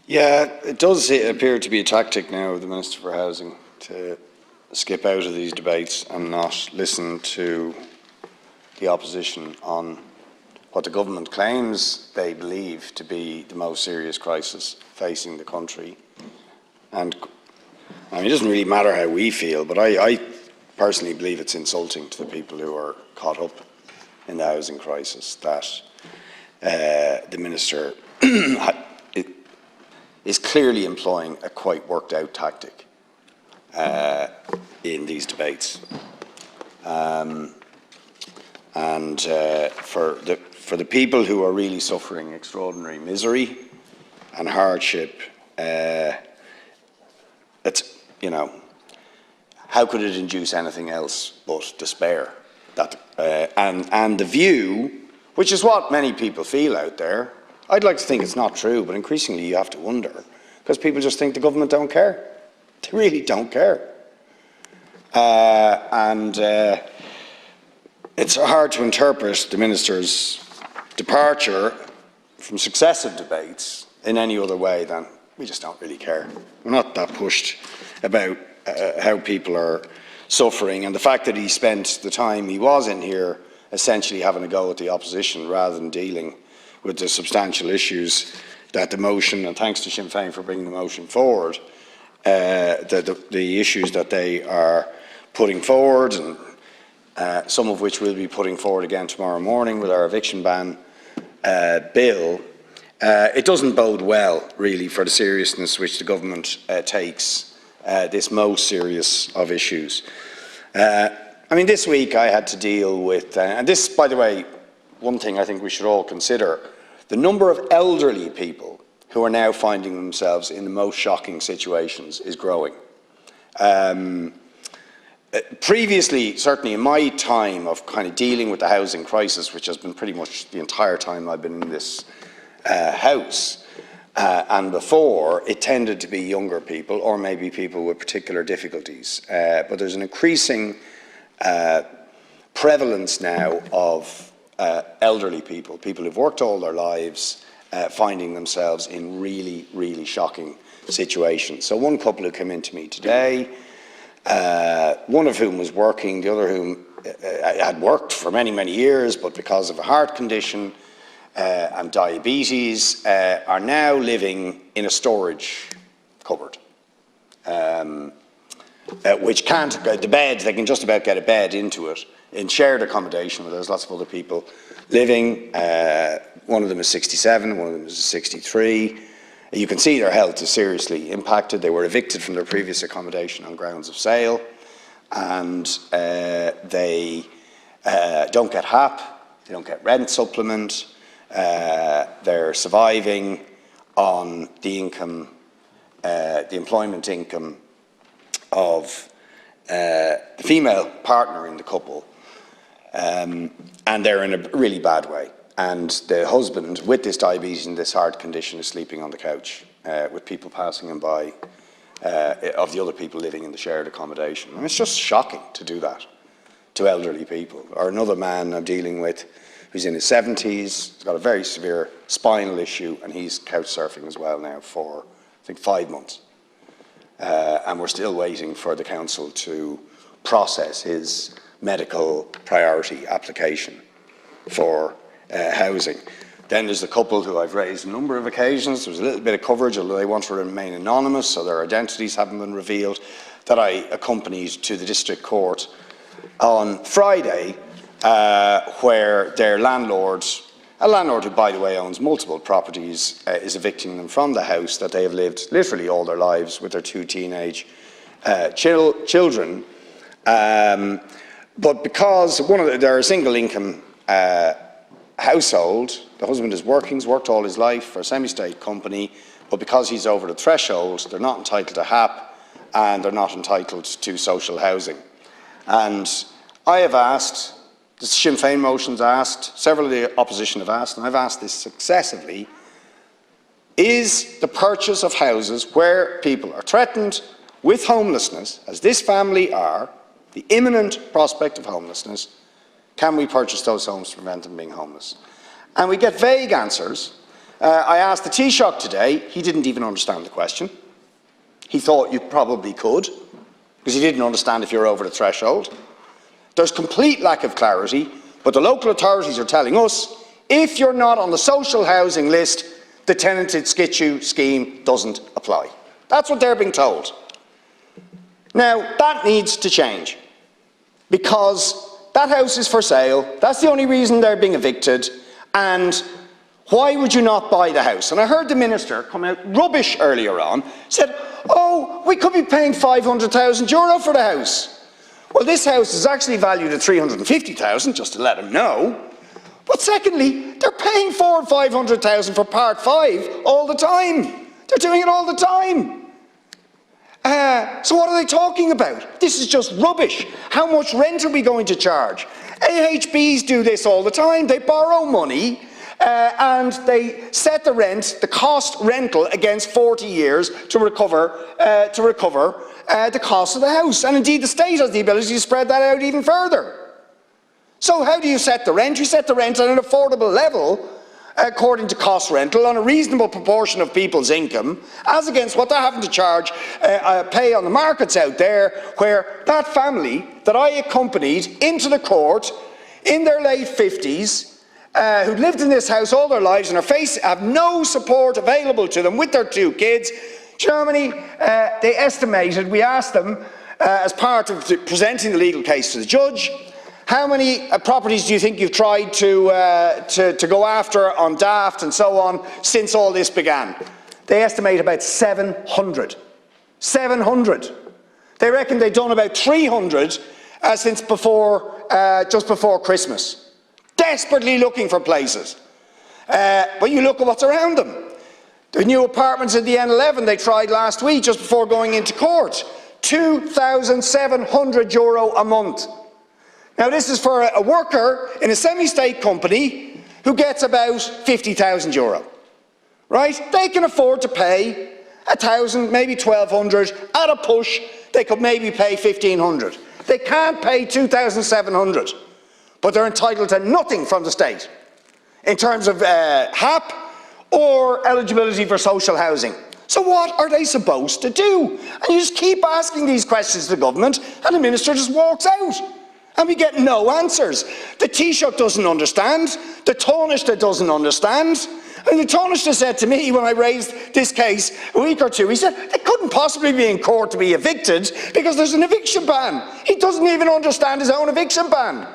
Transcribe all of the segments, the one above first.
Yeah, it does appear to be a tactic now of the Minister for Housing to skip out of these debates and not listen to the opposition on what the government claims they believe to be the most serious crisis facing the country. And I mean, it doesn't really matter how we feel, but I personally believe it's insulting to the people who are caught up in the housing crisis that the Minister is clearly employing a quite worked out tactic in these debates. For the people who are really suffering extraordinary misery and hardship, it's, you know, how could it induce anything else but despair? And the view, which is what many people feel out there, I'd like to think it's not true, but increasingly you have to wonder, because people just think the government don't care. They really don't care. It's hard to interpret the Minister's departure from successive debates in any other way than we just don't really care. We're not that pushed about how people are suffering, and the fact that he spent the time he was in here essentially having a go at the opposition rather than dealing with the substantial issues that the motion, and thanks to Sinn Féin for bringing the motion forward, the issues that they are putting forward, and some of which we'll be putting forward again tomorrow morning with our eviction ban bill, it doesn't bode well, really, for the seriousness which the government takes this most serious of issues. I mean, this week I had to deal with, and this, by the way, one thing I think we should all consider, the number of elderly people who are now finding themselves in the most shocking situations is growing. Previously, certainly in my time of kind of dealing with the housing crisis, which has been pretty much the entire time I've been in this house, and before, it tended to be younger people or maybe people with particular difficulties. But there's an increasing prevalence now of elderly people, people who've worked all their lives, finding themselves in really, really shocking situations. So one couple who came in to me today, one of whom was working, the other whom had worked for many, many years, but because of a heart condition and diabetes, are now living in a storage cupboard, which can't go, the bed, they can just about get a bed into it, in shared accommodation where there's lots of other people living. One of them is 67, one of them is 63. You can see their health is seriously impacted. They were evicted from their previous accommodation on grounds of sale, and they don't get HAP, they don't get rent supplement, they're surviving on the income, the employment income of the female partner in the couple, and they're in a really bad way. And the husband, with this diabetes and this heart condition, is sleeping on the couch with people passing him by, of the other people living in the shared accommodation. And it's just shocking to do that to elderly people. Or another man I'm dealing with who's in his 70s, he's got a very severe spinal issue, and he's couch surfing as well now for, I think, 5 months. And we're still waiting for the council to process his medical priority application for housing. Then there's the couple who I've raised a number of occasions. There's a little bit of coverage, although they want to remain anonymous, so their identities haven't been revealed, that I accompanied to the district court on Friday, where their landlord, a landlord who, by the way, owns multiple properties, is evicting them from the house that they have lived literally all their lives with their 2 teenage children. But because they're a single income household, the husband is working, he's worked all his life for a semi-state company, but because he's over the threshold, they're not entitled to HAP and they're not entitled to social housing. And I have asked, the Sinn Féin motion's asked, several of the opposition have asked, and I've asked this successively, is the purchase of houses where people are threatened with homelessness, as this family are, the imminent prospect of homelessness, can we purchase those homes to prevent them being homeless? And we get vague answers I asked the Taoiseach today, he didn't even understand the question. He thought you probably could, because he didn't understand if you're over the threshold. There's complete lack of clarity, but the local authorities are telling us, if you're not on the social housing list, the tenanted situ scheme doesn't apply. That's what they're being told. Now, that needs to change, because that house is for sale. That's the only reason they're being evicted. And why would you not buy the house? And I heard the minister come out rubbish earlier on, said, oh, we could be paying €500,000 for the house. Well, this house is actually valued at $350,000, just to let them know. But secondly, they're paying $400,000 or $500,000 for Part 5 all the time. They're doing it all the time. So what are they talking about? This is just rubbish. How much rent are we going to charge? AHBs do this all the time. They borrow money and they set the rent, the cost rental, against 40 years to recover the cost of the house. And indeed, the state has the ability to spread that out even further. So how do you set the rent? You set the rent at an affordable level, according to cost rental, on a reasonable proportion of people's income, as against what they're having to charge, pay on the markets out there, where that family that I accompanied into the court in their late 50s, who'd lived in this house all their lives and have no support available to them with their 2 kids, do you know how many they estimated? We asked them, as part of presenting the legal case to the judge, how many properties do you think you've tried to go after on Daft and so on since all this began? They estimate about 700. 700. They reckon they've done about 300 since just before Christmas. Desperately looking for places. But you look at what's around them. The new apartments in the N11 they tried last week just before going into court. €2,700 a month. Now this is for a worker in a semi-state company who gets about €50,000, right? They can afford to pay $1,000, maybe $1,200, at a push they could maybe pay $1,500. They can't pay $2,700, but they're entitled to nothing from the state in terms of HAP or eligibility for social housing. So what are they supposed to do? And you just keep asking these questions to the government and the minister just walks out. And we get no answers. The Taoiseach doesn't understand. The Taoiseach doesn't understand. And the Taoiseach said to me when I raised this case a week or two, he said they couldn't possibly be in court to be evicted because there's an eviction ban. He doesn't even understand his own eviction ban.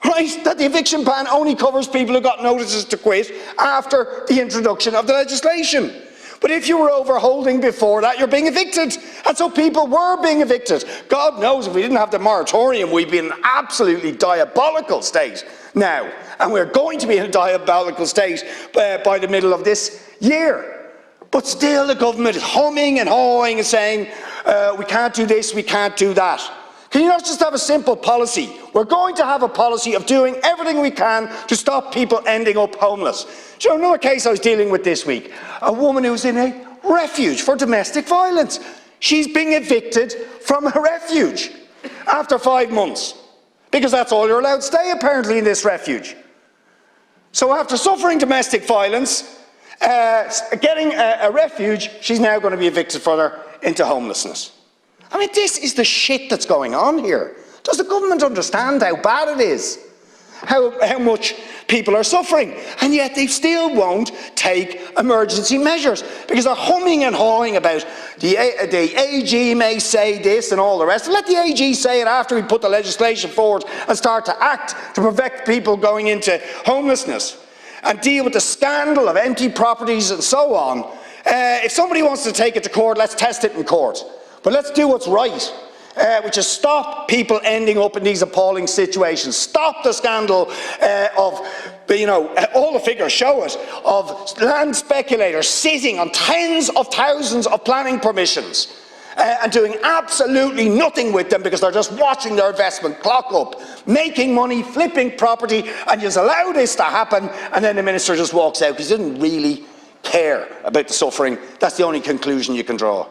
Right? That the eviction ban only covers people who got notices to quit after the introduction of the legislation. But if you were overholding before that, you're being evicted. And so people were being evicted. God knows if we didn't have the moratorium, we'd be in an absolutely diabolical state now. And we're going to be in a diabolical state by the middle of this year. But still the government is humming and hawing and saying, we can't do this, we can't do that. Can you not just have a simple policy? We're going to have a policy of doing everything we can to stop people ending up homeless. Do you know another case I was dealing with this week? A woman who's in a refuge for domestic violence. She's being evicted from a refuge after 5 months. Because that's all you're allowed to stay apparently in this refuge. So after suffering domestic violence, getting a refuge, she's now going to be evicted further into homelessness. I mean, this is the shit that's going on here. Does the government understand how bad it is? How much people are suffering? And yet they still won't take emergency measures because they're humming and hawing about the AG may say this and all the rest. Let the AG say it after we put the legislation forward and start to act to prevent people going into homelessness and deal with the scandal of empty properties and so on. If somebody wants to take it to court, let's test it in court. But let's do what's right, which is stop people ending up in these appalling situations. Stop the scandal of, all the figures show it, of land speculators sitting on tens of thousands of planning permissions and doing absolutely nothing with them because they're just watching their investment clock up, making money, flipping property, and just allow this to happen, and then the minister just walks out because he didn't really care about the suffering. That's the only conclusion you can draw.